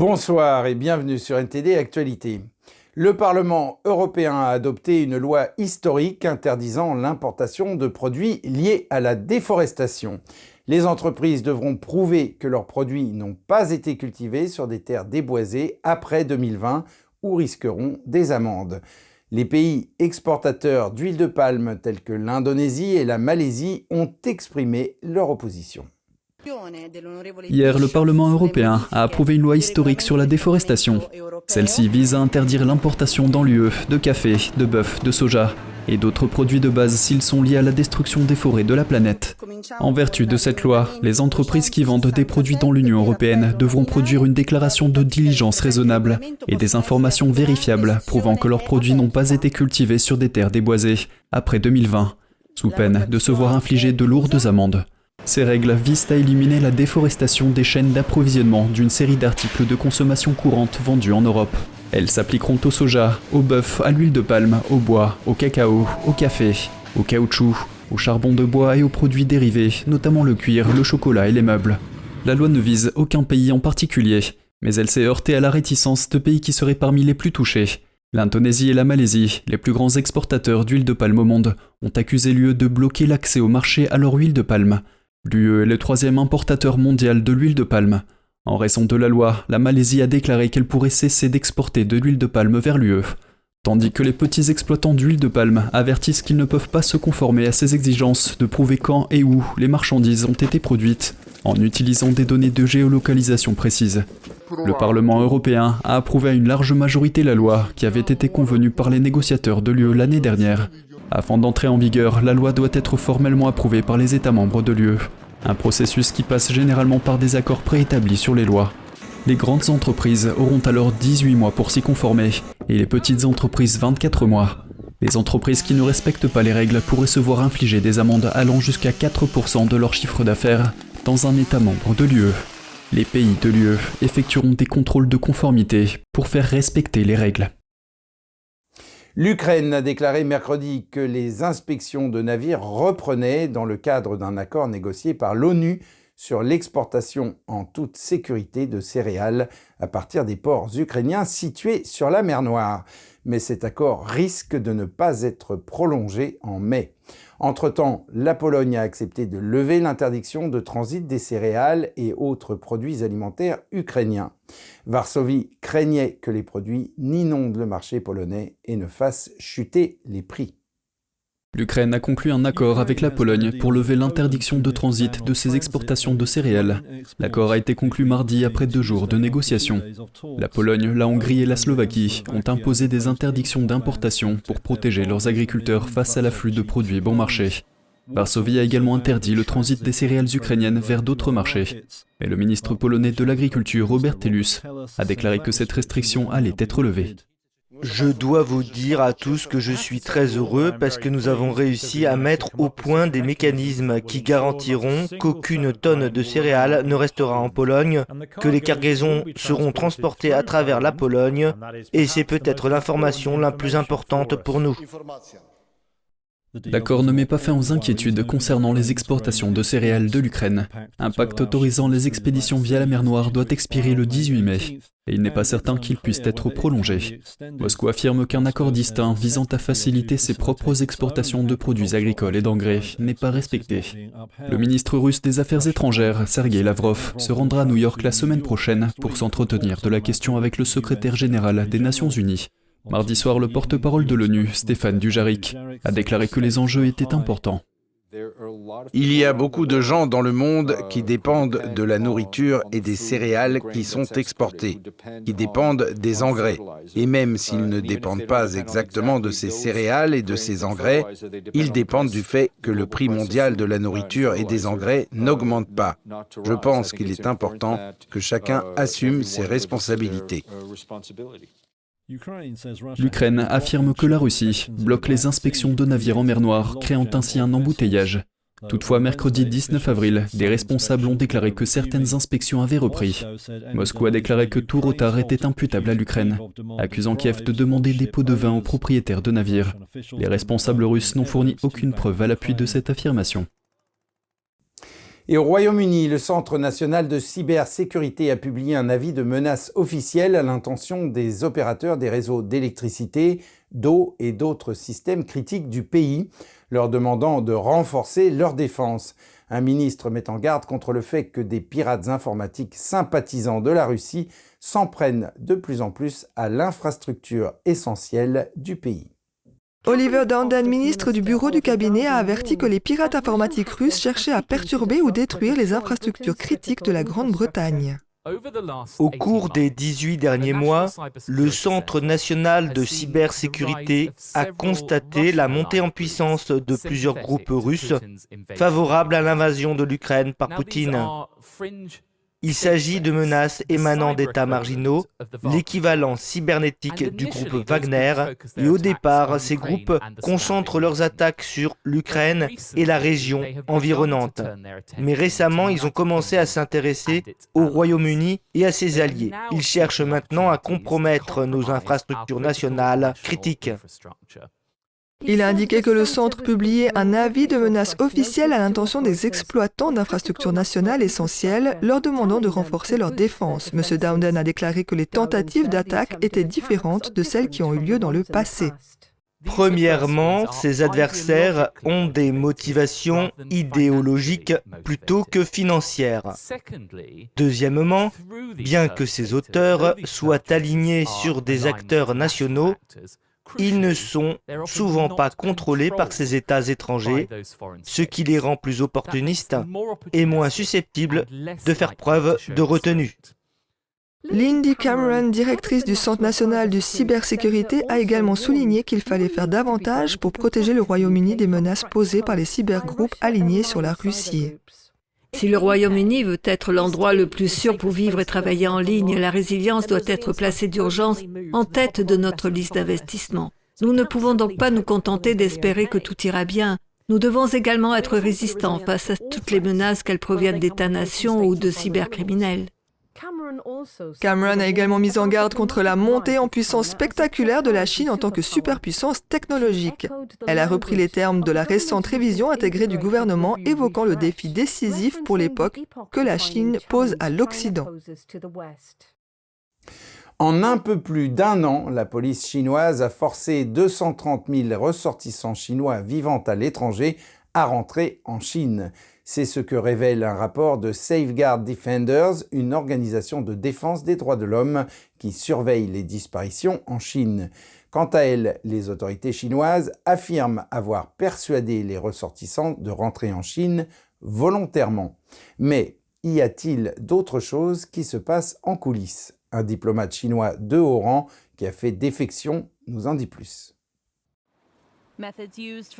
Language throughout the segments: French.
Bonsoir et bienvenue sur NTD Actualité. Le Parlement européen a adopté une loi historique interdisant l'importation de produits liés à la déforestation. Les entreprises devront prouver que leurs produits n'ont pas été cultivés sur des terres déboisées après 2020 ou risqueront des amendes. Les pays exportateurs d'huile de palme tels que l'Indonésie et la Malaisie ont exprimé leur opposition. Hier, le Parlement européen a approuvé une loi historique sur la déforestation. Celle-ci vise à interdire l'importation dans l'UE de café, de bœuf, de soja et d'autres produits de base s'ils sont liés à la destruction des forêts de la planète. En vertu de cette loi, les entreprises qui vendent des produits dans l'Union européenne devront produire une déclaration de diligence raisonnable et des informations vérifiables prouvant que leurs produits n'ont pas été cultivés sur des terres déboisées après 2020, sous peine de se voir infliger de lourdes amendes. Ces règles visent à éliminer la déforestation des chaînes d'approvisionnement d'une série d'articles de consommation courante vendus en Europe. Elles s'appliqueront au soja, au bœuf, à l'huile de palme, au bois, au cacao, au café, au caoutchouc, au charbon de bois et aux produits dérivés, notamment le cuir, le chocolat et les meubles. La loi ne vise aucun pays en particulier, mais elle s'est heurtée à la réticence de pays qui seraient parmi les plus touchés. L'Indonésie et la Malaisie, les plus grands exportateurs d'huile de palme au monde, ont accusé l'UE de bloquer l'accès au marché à leur huile de palme. L'UE est le troisième importateur mondial de l'huile de palme. En raison de la loi, la Malaisie a déclaré qu'elle pourrait cesser d'exporter de l'huile de palme vers l'UE, tandis que les petits exploitants d'huile de palme avertissent qu'ils ne peuvent pas se conformer à ces exigences de prouver quand et où les marchandises ont été produites, en utilisant des données de géolocalisation précises. Le Parlement européen a approuvé à une large majorité la loi qui avait été convenue par les négociateurs de l'UE l'année dernière. Afin d'entrer en vigueur, la loi doit être formellement approuvée par les États membres de l'UE, un processus qui passe généralement par des accords préétablis sur les lois. Les grandes entreprises auront alors 18 mois pour s'y conformer, et les petites entreprises 24 mois. Les entreprises qui ne respectent pas les règles pourraient se voir infliger des amendes allant jusqu'à 4% de leur chiffre d'affaires dans un État membre de l'UE. Les pays de l'UE effectueront des contrôles de conformité pour faire respecter les règles. L'Ukraine a déclaré mercredi que les inspections de navires reprenaient dans le cadre d'un accord négocié par l'ONU sur l'exportation en toute sécurité de céréales à partir des ports ukrainiens situés sur la mer Noire. Mais cet accord risque de ne pas être prolongé en mai. Entre-temps, la Pologne a accepté de lever l'interdiction de transit des céréales et autres produits alimentaires ukrainiens. Varsovie craignait que les produits n'inondent le marché polonais et ne fassent chuter les prix. L'Ukraine a conclu un accord avec la Pologne pour lever l'interdiction de transit de ses exportations de céréales. L'accord a été conclu mardi après 2 jours de négociations. La Pologne, la Hongrie et la Slovaquie ont imposé des interdictions d'importation pour protéger leurs agriculteurs face à l'afflux de produits bon marché. Varsovie a également interdit le transit des céréales ukrainiennes vers d'autres marchés. Mais le ministre polonais de l'Agriculture, Robert Telus, a déclaré que cette restriction allait être levée. Je dois vous dire à tous que je suis très heureux parce que nous avons réussi à mettre au point des mécanismes qui garantiront qu'aucune tonne de céréales ne restera en Pologne, que les cargaisons seront transportées à travers la Pologne, et c'est peut-être l'information la plus importante pour nous. L'accord ne met pas fin aux inquiétudes concernant les exportations de céréales de l'Ukraine. Un pacte autorisant les expéditions via la mer Noire doit expirer le 18 mai, et il n'est pas certain qu'il puisse être prolongé. Moscou affirme qu'un accord distinct visant à faciliter ses propres exportations de produits agricoles et d'engrais n'est pas respecté. Le ministre russe des Affaires étrangères, Sergei Lavrov, se rendra à New York la semaine prochaine pour s'entretenir de la question avec le secrétaire général des Nations Unies. Mardi soir, le porte-parole de l'ONU, Stéphane Dujarric, a déclaré que les enjeux étaient importants. Il y a beaucoup de gens dans le monde qui dépendent de la nourriture et des céréales qui sont exportées, qui dépendent des engrais. Et même s'ils ne dépendent pas exactement de ces céréales et de ces engrais, ils dépendent du fait que le prix mondial de la nourriture et des engrais n'augmente pas. Je pense qu'il est important que chacun assume ses responsabilités. L'Ukraine affirme que la Russie bloque les inspections de navires en mer Noire, créant ainsi un embouteillage. Toutefois, mercredi 19 avril, des responsables ont déclaré que certaines inspections avaient repris. Moscou a déclaré que tout retard était imputable à l'Ukraine, accusant Kiev de demander des pots de vin aux propriétaires de navires. Les responsables russes n'ont fourni aucune preuve à l'appui de cette affirmation. Et au Royaume-Uni, le Centre national de cybersécurité a publié un avis de menace officiel à l'intention des opérateurs des réseaux d'électricité, d'eau et d'autres systèmes critiques du pays, leur demandant de renforcer leur défense. Un ministre met en garde contre le fait que des pirates informatiques sympathisants de la Russie s'en prennent de plus en plus à l'infrastructure essentielle du pays. Oliver Dowden, ministre du bureau du cabinet, a averti que les pirates informatiques russes cherchaient à perturber ou détruire les infrastructures critiques de la Grande-Bretagne. Au cours des 18 derniers mois, le Centre national de cybersécurité a constaté la montée en puissance de plusieurs groupes russes favorables à l'invasion de l'Ukraine par Poutine. Il s'agit de menaces émanant d'États marginaux, l'équivalent cybernétique du groupe Wagner, et au départ, ces groupes concentrent leurs attaques sur l'Ukraine et la région environnante. Mais récemment, ils ont commencé à s'intéresser au Royaume-Uni et à ses alliés. Ils cherchent maintenant à compromettre nos infrastructures nationales critiques. Il a indiqué que le centre publiait un avis de menace officiel à l'intention des exploitants d'infrastructures nationales essentielles, leur demandant de renforcer leur défense. M. Dowden a déclaré que les tentatives d'attaque étaient différentes de celles qui ont eu lieu dans le passé. Premièrement, ces adversaires ont des motivations idéologiques plutôt que financières. Deuxièmement, bien que ces auteurs soient alignés sur des acteurs nationaux, ils ne sont souvent pas contrôlés par ces États étrangers, ce qui les rend plus opportunistes et moins susceptibles de faire preuve de retenue. Lindy Cameron, directrice du Centre national de cybersécurité, a également souligné qu'il fallait faire davantage pour protéger le Royaume-Uni des menaces posées par les cybergroupes alignés sur la Russie. Si le Royaume-Uni veut être l'endroit le plus sûr pour vivre et travailler en ligne, la résilience doit être placée d'urgence en tête de notre liste d'investissements. Nous ne pouvons donc pas nous contenter d'espérer que tout ira bien. Nous devons également être résistants face à toutes les menaces, qu'elles proviennent d'États-nations ou de cybercriminels. Cameron a également mis en garde contre la montée en puissance spectaculaire de la Chine en tant que superpuissance technologique. Elle a repris les termes de la récente révision intégrée du gouvernement, évoquant le défi décisif pour l'époque que la Chine pose à l'Occident. En un peu plus d'un an, la police chinoise a forcé 230 000 ressortissants chinois vivant à l'étranger à rentrer en Chine. C'est ce que révèle un rapport de Safeguard Defenders, une organisation de défense des droits de l'homme qui surveille les disparitions en Chine. Quant à elle, les autorités chinoises affirment avoir persuadé les ressortissants de rentrer en Chine volontairement. Mais y a-t-il d'autres choses qui se passent en coulisses ? Un diplomate chinois de haut rang qui a fait défection nous en dit plus.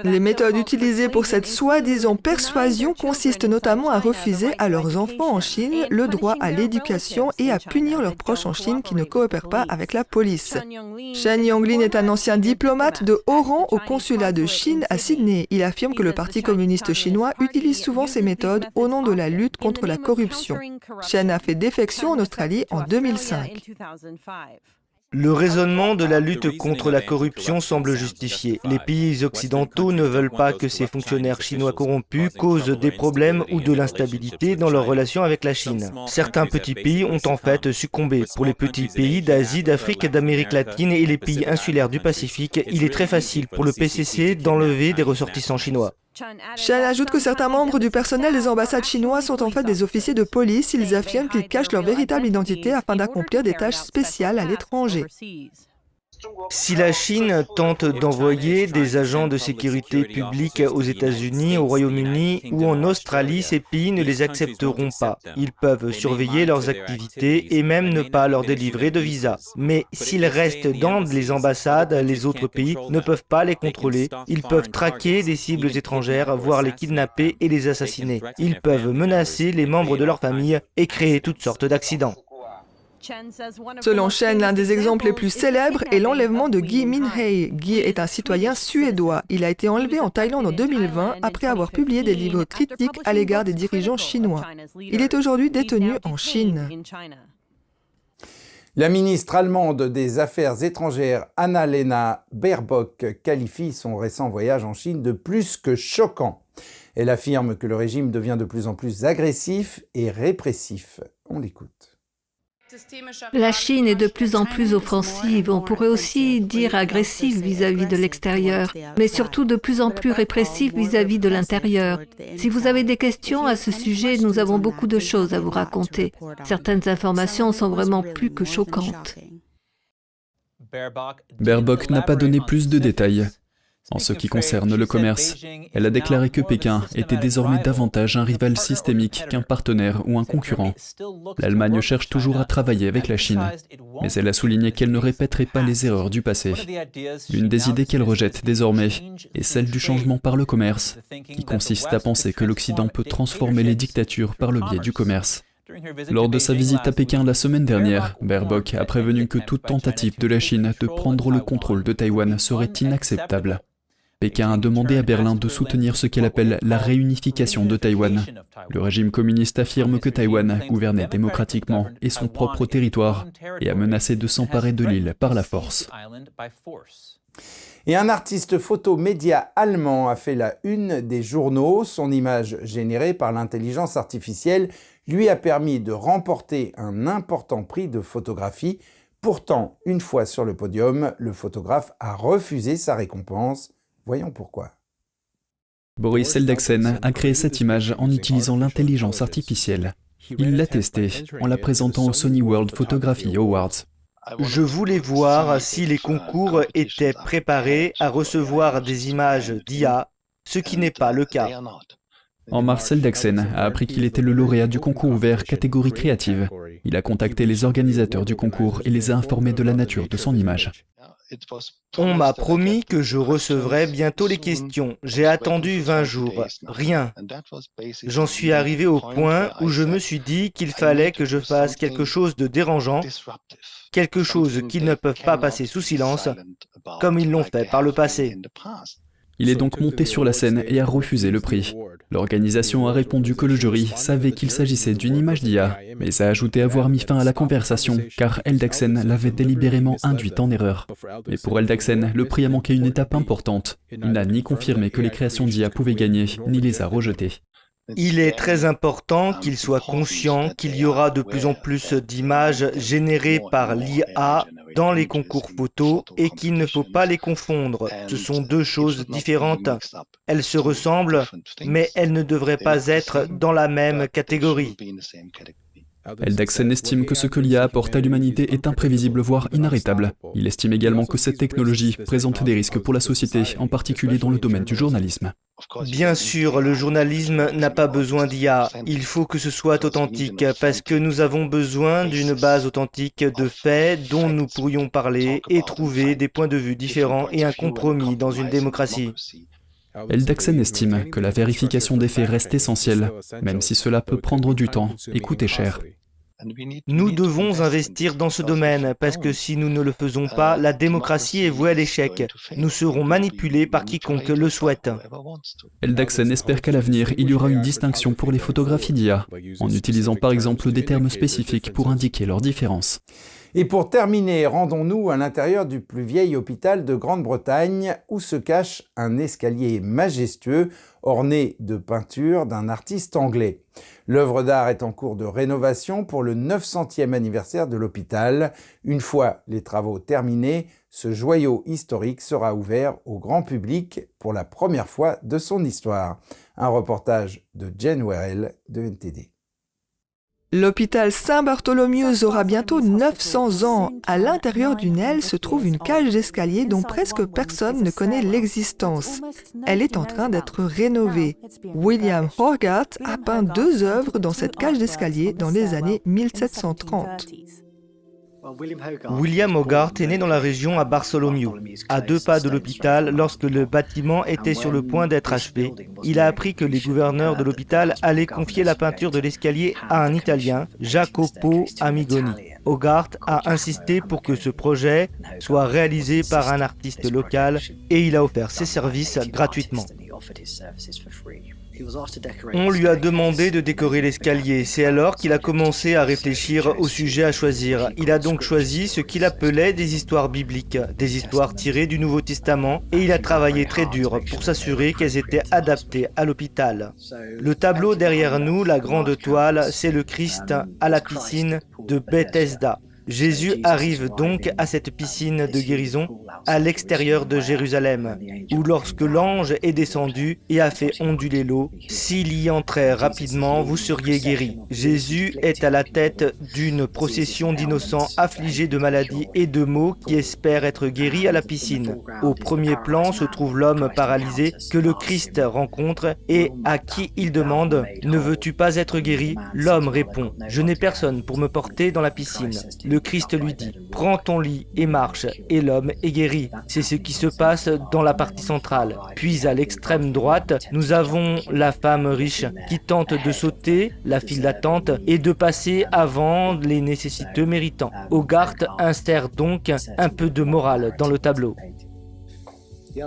Les méthodes utilisées pour cette soi-disant persuasion consistent notamment à refuser à leurs enfants en Chine le droit à l'éducation et à punir leurs proches en Chine qui ne coopèrent pas avec la police. Chen Yonglin est un ancien diplomate de haut rang au consulat de Chine à Sydney. Il affirme que le Parti communiste chinois utilise souvent ces méthodes au nom de la lutte contre la corruption. Chen a fait défection en Australie en 2005. Le raisonnement de la lutte contre la corruption semble justifié. Les pays occidentaux ne veulent pas que ces fonctionnaires chinois corrompus causent des problèmes ou de l'instabilité dans leurs relations avec la Chine. Certains petits pays ont en fait succombé. Pour les petits pays d'Asie, d'Afrique, d'Amérique latine et les pays insulaires du Pacifique, il est très facile pour le PCC d'enlever des ressortissants chinois. Chen ajoute que certains membres du personnel des ambassades chinoises sont en fait des officiers de police. Ils affirment qu'ils cachent leur véritable identité afin d'accomplir des tâches spéciales à l'étranger. Si la Chine tente d'envoyer des agents de sécurité publique aux États-Unis, au Royaume-Uni ou en Australie, ces pays ne les accepteront pas. Ils peuvent surveiller leurs activités et même ne pas leur délivrer de visa. Mais s'ils restent dans les ambassades, les autres pays ne peuvent pas les contrôler. Ils peuvent traquer des cibles étrangères, voire les kidnapper et les assassiner. Ils peuvent menacer les membres de leur famille et créer toutes sortes d'accidents. Selon Chen, l'un des exemples les plus célèbres est l'enlèvement de Gui Minhei. Gui est un citoyen suédois. Il a été enlevé en Thaïlande en 2020 après avoir publié des livres critiques à l'égard des dirigeants chinois. Il est aujourd'hui détenu en Chine. La ministre allemande des Affaires étrangères Annalena Baerbock qualifie son récent voyage en Chine de plus que choquant. Elle affirme que le régime devient de plus en plus agressif et répressif. On l'écoute. La Chine est de plus en plus offensive, on pourrait aussi dire agressive vis-à-vis de l'extérieur, mais surtout de plus en plus répressive vis-à-vis de l'intérieur. Si vous avez des questions à ce sujet, nous avons beaucoup de choses à vous raconter. Certaines informations sont vraiment plus que choquantes. Baerbock n'a pas donné plus de détails. En ce qui concerne le commerce, elle a déclaré que Pékin était désormais davantage un rival systémique qu'un partenaire ou un concurrent. L'Allemagne cherche toujours à travailler avec la Chine, mais elle a souligné qu'elle ne répéterait pas les erreurs du passé. L'une des idées qu'elle rejette désormais est celle du changement par le commerce, qui consiste à penser que l'Occident peut transformer les dictatures par le biais du commerce. Lors de sa visite à Pékin la semaine dernière, Baerbock a prévenu que toute tentative de la Chine de prendre le contrôle de Taïwan serait inacceptable. Pékin a demandé à Berlin de soutenir ce qu'elle appelle la réunification de Taïwan. Le régime communiste affirme que Taïwan gouvernait démocratiquement et son propre territoire et a menacé de s'emparer de l'île par la force. Et un artiste photo média allemand a fait la une des journaux. Son image générée par l'intelligence artificielle lui a permis de remporter un important prix de photographie. Pourtant, une fois sur le podium, le photographe a refusé sa récompense. Voyons pourquoi. Boris Eldagsen a créé cette image en utilisant l'intelligence artificielle. Il l'a testée en la présentant au Sony World Photography Awards. Je voulais voir si les concours étaient préparés à recevoir des images d'IA, ce qui n'est pas le cas. En mars, Eldagsen a appris qu'il était le lauréat du concours ouvert catégorie créative. Il a contacté les organisateurs du concours et les a informés de la nature de son image. On m'a promis que je recevrais bientôt les questions. J'ai attendu 20 jours. Rien. J'en suis arrivé au point où je me suis dit qu'il fallait que je fasse quelque chose de dérangeant, quelque chose qu'ils ne peuvent pas passer sous silence, comme ils l'ont fait par le passé. Il est donc monté sur la scène et a refusé le prix. L'organisation a répondu que le jury savait qu'il s'agissait d'une image d'IA, mais a ajouté avoir mis fin à la conversation car Eldagsen l'avait délibérément induite en erreur. Mais pour Eldagsen, le prix a manqué une étape importante. Il n'a ni confirmé que les créations d'IA pouvaient gagner, ni les a rejetées. Il est très important qu'il soit conscient qu'il y aura de plus en plus d'images générées par l'IA dans les concours photos et qu'il ne faut pas les confondre. Ce sont deux choses différentes. Elles se ressemblent, mais elles ne devraient pas être dans la même catégorie. Eldagsen estime que ce que l'IA apporte à l'humanité est imprévisible, voire inarrêtable. Il estime également que cette technologie présente des risques pour la société, en particulier dans le domaine du journalisme. Bien sûr, le journalisme n'a pas besoin d'IA. Il faut que ce soit authentique, parce que nous avons besoin d'une base authentique de faits dont nous pourrions parler et trouver des points de vue différents et un compromis dans une démocratie. Eldagsen estime que la vérification des faits reste essentielle, même si cela peut prendre du temps et coûter cher. Nous devons investir dans ce domaine, parce que si nous ne le faisons pas, la démocratie est vouée à l'échec. Nous serons manipulés par quiconque le souhaite. Eldagsen espère qu'à l'avenir, il y aura une distinction pour les photographies d'IA, en utilisant par exemple des termes spécifiques pour indiquer leurs différences. Et pour terminer, rendons-nous à l'intérieur du plus vieil hôpital de Grande-Bretagne où se cache un escalier majestueux orné de peintures d'un artiste anglais. L'œuvre d'art est en cours de rénovation pour le 900e anniversaire de l'hôpital. Une fois les travaux terminés, ce joyau historique sera ouvert au grand public pour la première fois de son histoire. Un reportage de Jen Werrell de NTD. L'hôpital Saint-Bartholomew aura bientôt 900 ans. À l'intérieur d'une aile se trouve une cage d'escalier dont presque personne ne connaît l'existence. Elle est en train d'être rénovée. William Hogarth a peint 2 œuvres dans cette cage d'escalier dans les années 1730. William Hogarth est né dans la région à Bartholomew, à 2 pas de l'hôpital lorsque le bâtiment était sur le point d'être achevé. Il a appris que les gouverneurs de l'hôpital allaient confier la peinture de l'escalier à un Italien, Jacopo Amigoni. Hogarth a insisté pour que ce projet soit réalisé par un artiste local et il a offert ses services gratuitement. On lui a demandé de décorer l'escalier. C'est alors qu'il a commencé à réfléchir au sujet à choisir. Il a donc choisi ce qu'il appelait des histoires bibliques, des histoires tirées du Nouveau Testament, et il a travaillé très dur pour s'assurer qu'elles étaient adaptées à l'hôpital. Le tableau derrière nous, la grande toile, c'est le Christ à la piscine de Bethesda. Jésus arrive donc à cette piscine de guérison à l'extérieur de Jérusalem, où lorsque l'ange est descendu et a fait onduler l'eau, s'il y entrait rapidement, vous seriez guéris. Jésus est à la tête d'une procession d'innocents affligés de maladies et de maux qui espèrent être guéris à la piscine. Au premier plan se trouve l'homme paralysé que le Christ rencontre et à qui il demande « Ne veux-tu pas être guéri ?» L'homme répond « Je n'ai personne pour me porter dans la piscine. » Le Christ lui dit « Prends ton lit et marche » et l'homme est guéri. C'est ce qui se passe dans la partie centrale. Puis à l'extrême droite, nous avons la femme riche qui tente de sauter la file d'attente et de passer avant les nécessiteux méritants. Hogarth insère donc un peu de morale dans le tableau.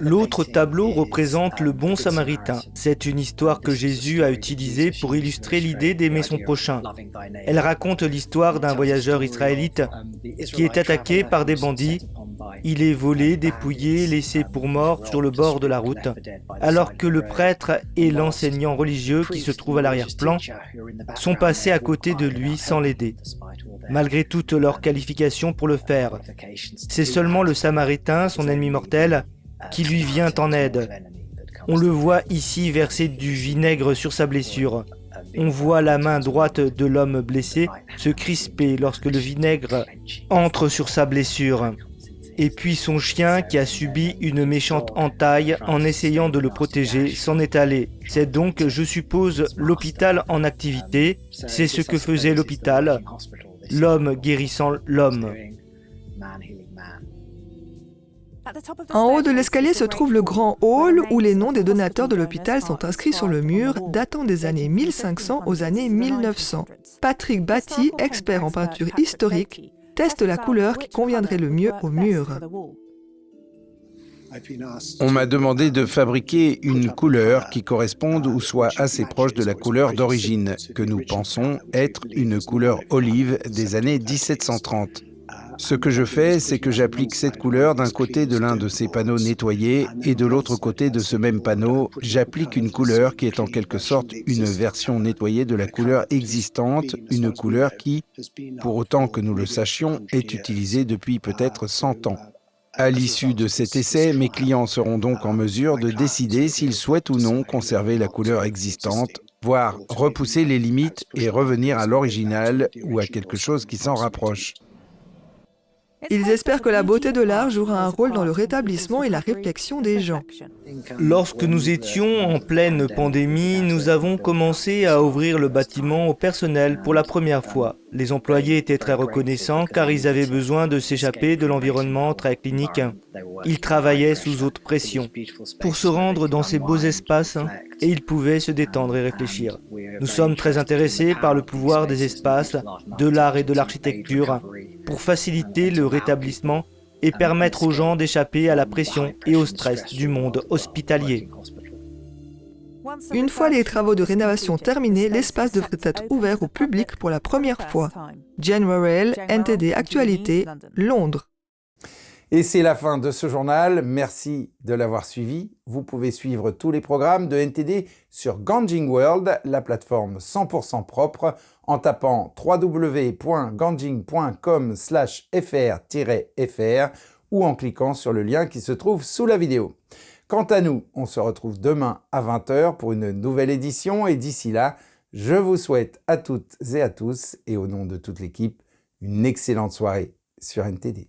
L'autre tableau représente le bon samaritain. C'est une histoire que Jésus a utilisée pour illustrer l'idée d'aimer son prochain. Elle raconte l'histoire d'un voyageur israélite qui est attaqué par des bandits. Il est volé, dépouillé, laissé pour mort sur le bord de la route, alors que le prêtre et l'enseignant religieux qui se trouvent à l'arrière-plan sont passés à côté de lui sans l'aider, malgré toutes leurs qualifications pour le faire. C'est seulement le Samaritain, son ennemi mortel, qui lui vient en aide. On le voit ici verser du vinaigre sur sa blessure. On voit la main droite de l'homme blessé se crisper lorsque le vinaigre entre sur sa blessure. Et puis son chien, qui a subi une méchante entaille en essayant de le protéger, s'en est allé. C'est donc, je suppose, l'hôpital en activité. C'est ce que faisait l'hôpital, l'homme guérissant l'homme. En haut de l'escalier se trouve le grand hall où les noms des donateurs de l'hôpital sont inscrits sur le mur, datant des années 1500 aux années 1900. Patrick Batty, expert en peinture historique, teste la couleur qui conviendrait le mieux au mur. On m'a demandé de fabriquer une couleur qui corresponde ou soit assez proche de la couleur d'origine, que nous pensons être une couleur olive des années 1730. Ce que je fais, c'est que j'applique cette couleur d'un côté de l'un de ces panneaux nettoyés et de l'autre côté de ce même panneau, j'applique une couleur qui est en quelque sorte une version nettoyée de la couleur existante, une couleur qui, pour autant que nous le sachions, est utilisée depuis peut-être 100 ans. À l'issue de cet essai, mes clients seront donc en mesure de décider s'ils souhaitent ou non conserver la couleur existante, voire repousser les limites et revenir à l'original ou à quelque chose qui s'en rapproche. Ils espèrent que la beauté de l'art jouera un rôle dans le rétablissement et la réflexion des gens. Lorsque nous étions en pleine pandémie, nous avons commencé à ouvrir le bâtiment au personnel pour la première fois. Les employés étaient très reconnaissants car ils avaient besoin de s'échapper de l'environnement très clinique. Ils travaillaient sous haute pression pour se rendre dans ces beaux espaces et ils pouvaient se détendre et réfléchir. Nous sommes très intéressés par le pouvoir des espaces, de l'art et de l'architecture pour faciliter le rétablissement et permettre aux gens d'échapper à la pression et au stress du monde hospitalier. Une fois les travaux de rénovation terminés, l'espace devrait être ouvert au public pour la première fois. Jane Worrell, NTD Actualité, Londres. Et c'est la fin de ce journal. Merci de l'avoir suivi. Vous pouvez suivre tous les programmes de NTD sur Ganjing World, la plateforme 100% propre, en tapant www.ganjing.com/fr-fr ou en cliquant sur le lien qui se trouve sous la vidéo. Quant à nous, on se retrouve demain à 20 h pour une nouvelle édition et d'ici là, je vous souhaite à toutes et à tous et au nom de toute l'équipe, une excellente soirée sur NTD.